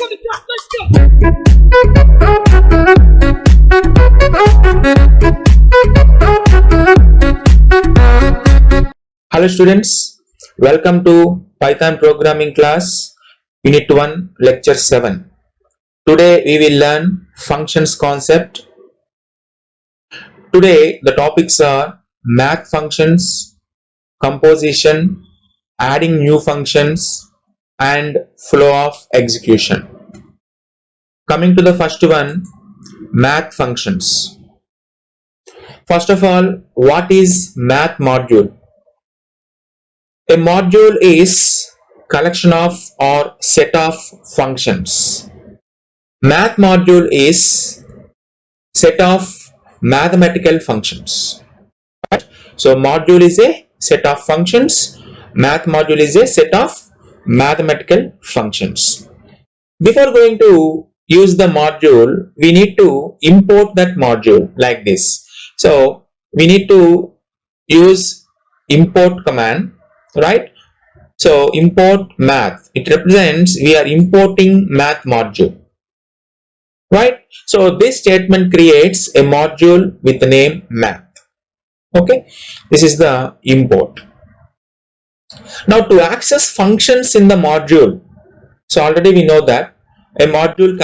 on the top, let's go. Hello students, welcome to Python programming class Unit 1 Lecture 7. Today we will learn functions concept. Today the topics are math functions, composition, adding new functions and flow of execution. Coming to the first one, math functions. First of all, what is math module? A module is collection of or set of functions. Math module is set of mathematical functions. Right? So module is a set of functions. Math module is a set of mathematical functions. Before going to use the module, we need to import that module like this. So we need to use import command, right? So import math, it represents we are importing math module, right? So this statement creates a module with the name math. Okay, this is the import. Now to access functions in the module, so already we know that a module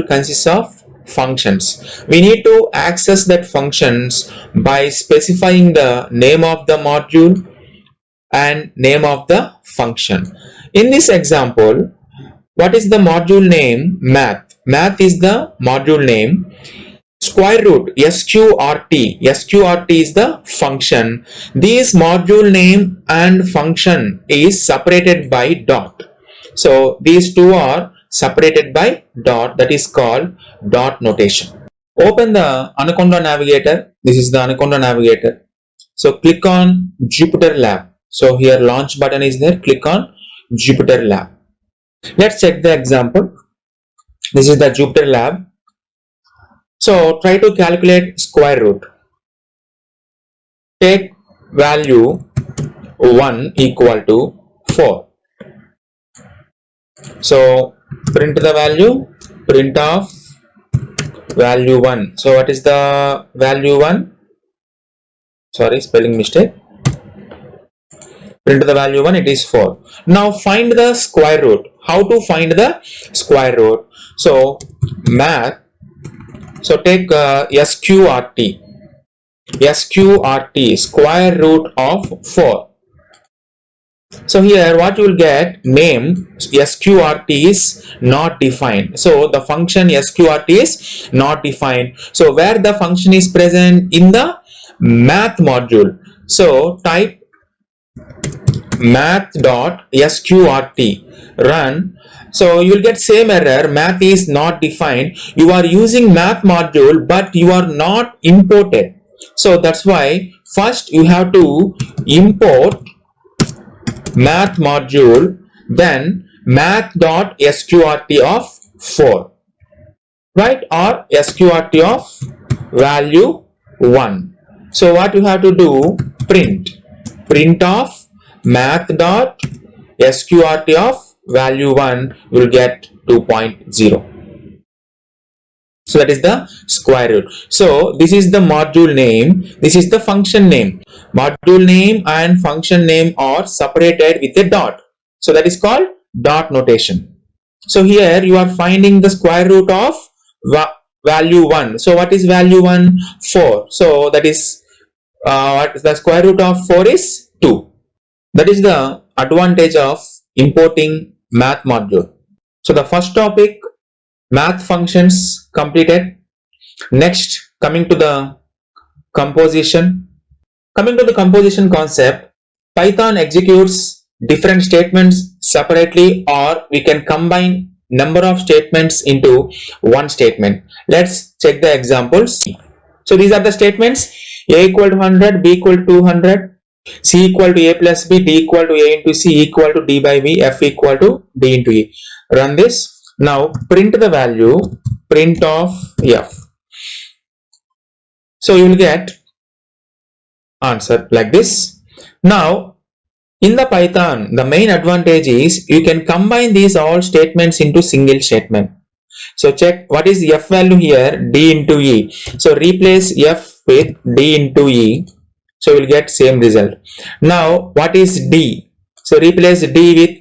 consists of functions. We need to access that functions by specifying the name of the module and name of the function. In this example, what is the module name? Math. Math is the module name. Square root, sqrt. Sqrt is the function. This module name and function is separated by dot. So these two are separated by dot, that is called dot notation. Open the Anaconda navigator. This is the Anaconda navigator. So click on Jupyter Lab. So here launch button is there. Click on Jupyter Lab. Let's check the example. This is the Jupyter Lab. So try to calculate square root. Take value 1 equal to 4. So print the value, print of value 1. So what is the value 1? Sorry, spelling mistake. Print the value 1, it is 4. Now find the square root. How to find the square root? So math, so take sqrt. Sqrt, square root of 4. So here what you will get, name sqrt is not defined. So the function sqrt is not defined. So where the function is present? In the math module. So type math.sqrt, run. So you will get same error, math is not defined. You are using math module but you are not imported. So that's why first you have to import math module, then math.sqrt of 4, right, or sqrt of value 1. So what you have to do, print of math.sqrt of value 1, you will get 2.0. So that is the square root. So this is the module name, this is the function name. Module name and function name are separated with a dot. So that is called dot notation. So here you are finding the square root of value 1. So what is value 1? 4. So that is what the square root of 4 is 2. That is the advantage of importing math module. So the first topic, math functions, completed. Next, coming to the composition. Coming to the composition concept, Python executes different statements separately, or we can combine number of statements into one statement. Let's check the examples. So these are the statements: a equal to 100, b equal to 200, c equal to a plus b, d equal to a into c equal to d by b, f equal to d into e. Run this. Now print the value, print of f. So you will get answer like this. Now In the Python, the main advantage is you can combine these all statements into single statement. So check what is f value here, d into e. So replace f with d into e. So we'll get same result. Now what is d? So replace d with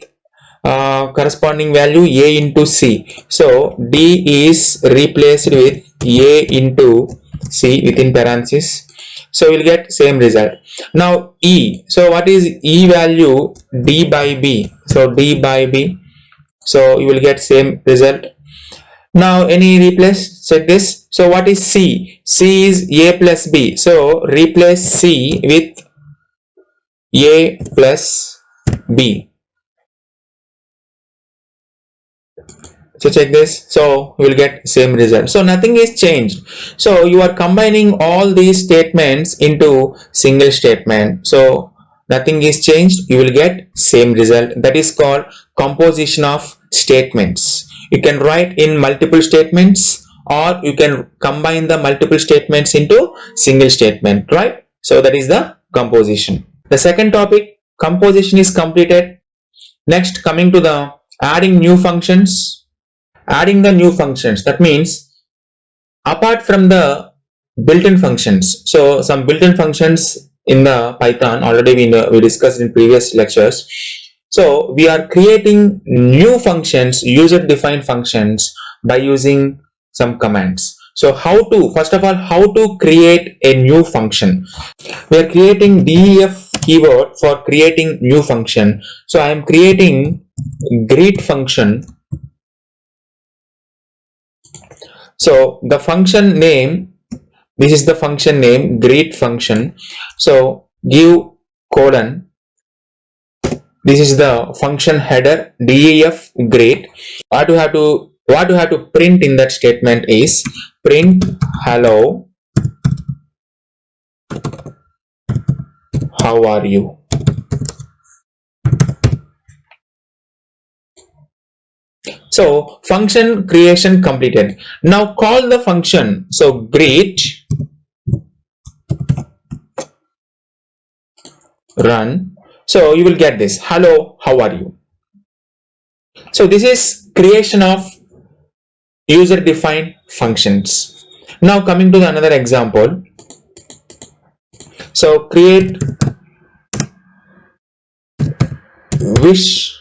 corresponding value a into c. So d is replaced with a into c within parenthesis. So we'll get same result. Now e. So what is e value? D by b. So d by b. So you will get same result. Now any replace, check this. So what is c? C is a plus b. So replace c with a plus b. So check this. So you will get same result. So nothing is changed. So you are combining all these statements into single statement. So nothing is changed. You will get same result. That is called composition of statements. You can write in multiple statements, or you can combine the multiple statements into single statement, right? So that is the composition. The second topic, composition, is completed. Next, coming to the adding new functions. Adding the new functions, that means apart from the built-in functions. So some built-in functions in the Python already we discussed in previous lectures. So we are creating new functions, user-defined functions, by using some commands. So how to, first of all, how to create a new function? We are creating def keyword for creating new function. So I am creating greet function. So the function name, this is the function name, greet function. So give colon. This is the function header, def greet. What you have to print in that statement is print hello, how are you? So function creation completed. Now call the function. So greet, run. So you will get this, hello, how are you? So this is creation of user defined functions. Now coming to another example. So create wish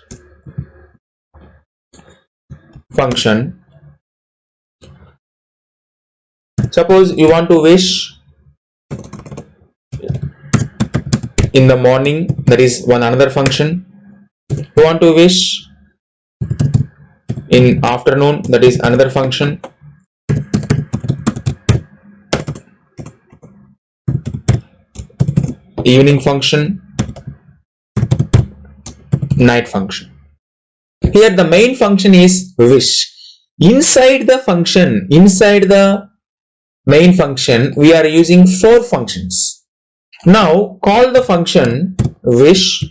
function. Suppose you want to wish in the morning, that is one another function. You want to wish in afternoon, that is another function. Evening function, night function. Here the main function is wish. Inside the function, inside the main function, we are using 4 functions. Now call the function wish.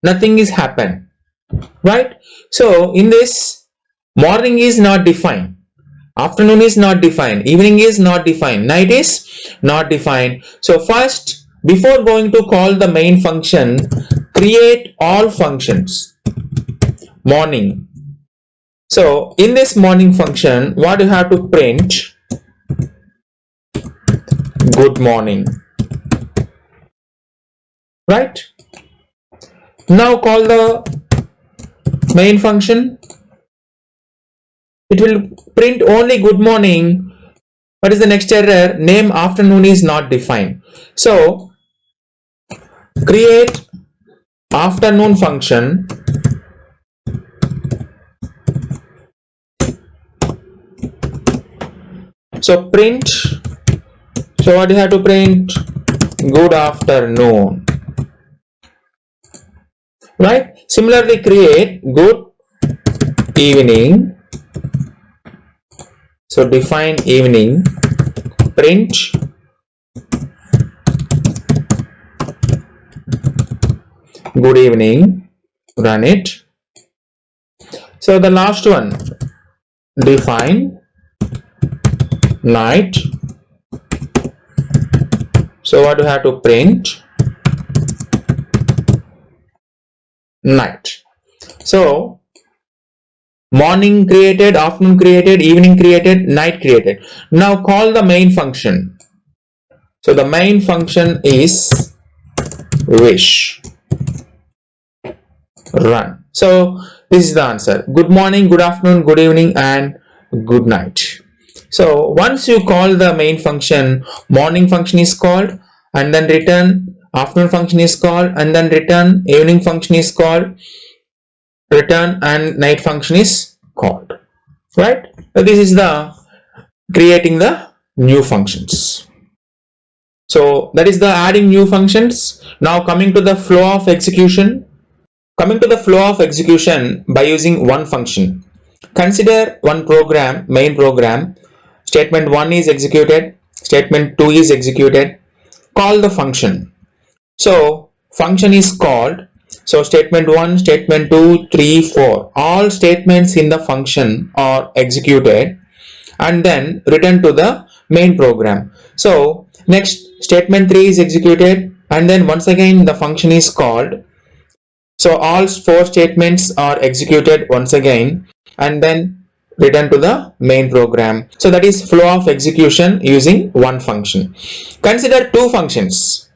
Nothing is happened, right? So in this, morning is not defined, afternoon is not defined, evening is not defined, night is not defined. So first, before going to call the main function, create all functions. Morning. So in this morning function, what you have to print? Good morning, right? Now call the main function. It will print only good morning. What is the next error? Name afternoon is not defined. So create afternoon function. So print. So what you have to print? Good afternoon, right? Similarly create good evening. So define evening, print good evening, run it. So the last one, define night. So what do you have to print? night. So morning created, afternoon created, evening created, night created. Now call the main function. So the main function is wish. Run. So this is the answer. Good morning, good afternoon, good evening, and good night. So once you call the main function, morning function is called and then return, afternoon function is called and then return, evening function is called, return, and night function is called. Right? So this is the creating the new functions. So that is the adding new functions. Now coming to the flow of execution. Coming to the flow of execution by using one function. Consider one program, main program. Statement 1 is executed. Statement 2 is executed. Call the function. So function is called. So statement 1, statement 2, 3, 4. All statements in the function are executed and then return to the main program. So next statement 3 is executed and then once again the function is called. So all 4 statements are executed once again and then return to the main program. So that is flow of execution using one function. Consider two functions,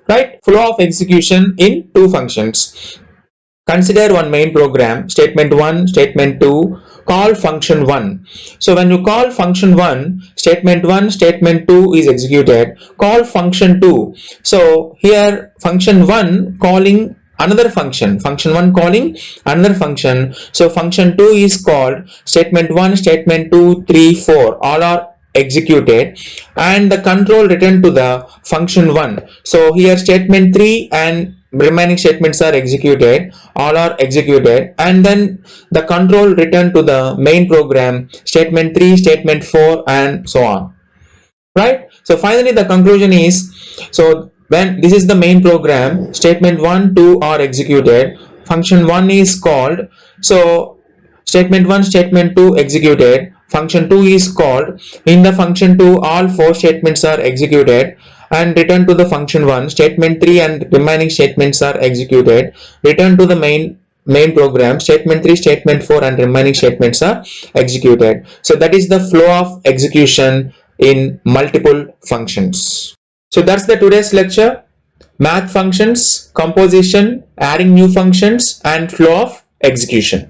right? Flow of execution in two functions. Consider one main program, statement 1, statement 2, call function 1. So when you call function 1, statement 1, statement 2 is executed. Call function 2. So here function 1 calling another function, function 1 calling another function. So function 2 is called, statement 1, statement 2, 3, 4 all are executed and the control returned to the function 1. So here statement 3 and remaining statements are executed, all are executed and then the control returned to the main program, statement 3, statement 4 and so on. Right? So finally the conclusion is, so when this is the main program, statement 1, 2 are executed, function 1 is called, so statement 1, statement 2 executed, function 2 is called, in the function 2 all 4 statements are executed and return to the function 1, statement 3 and remaining statements are executed, return to the main program, statement 3, statement 4 and remaining statements are executed. So that is the flow of execution in multiple functions. So that's the today's lecture. Math functions, composition, adding new functions and flow of execution.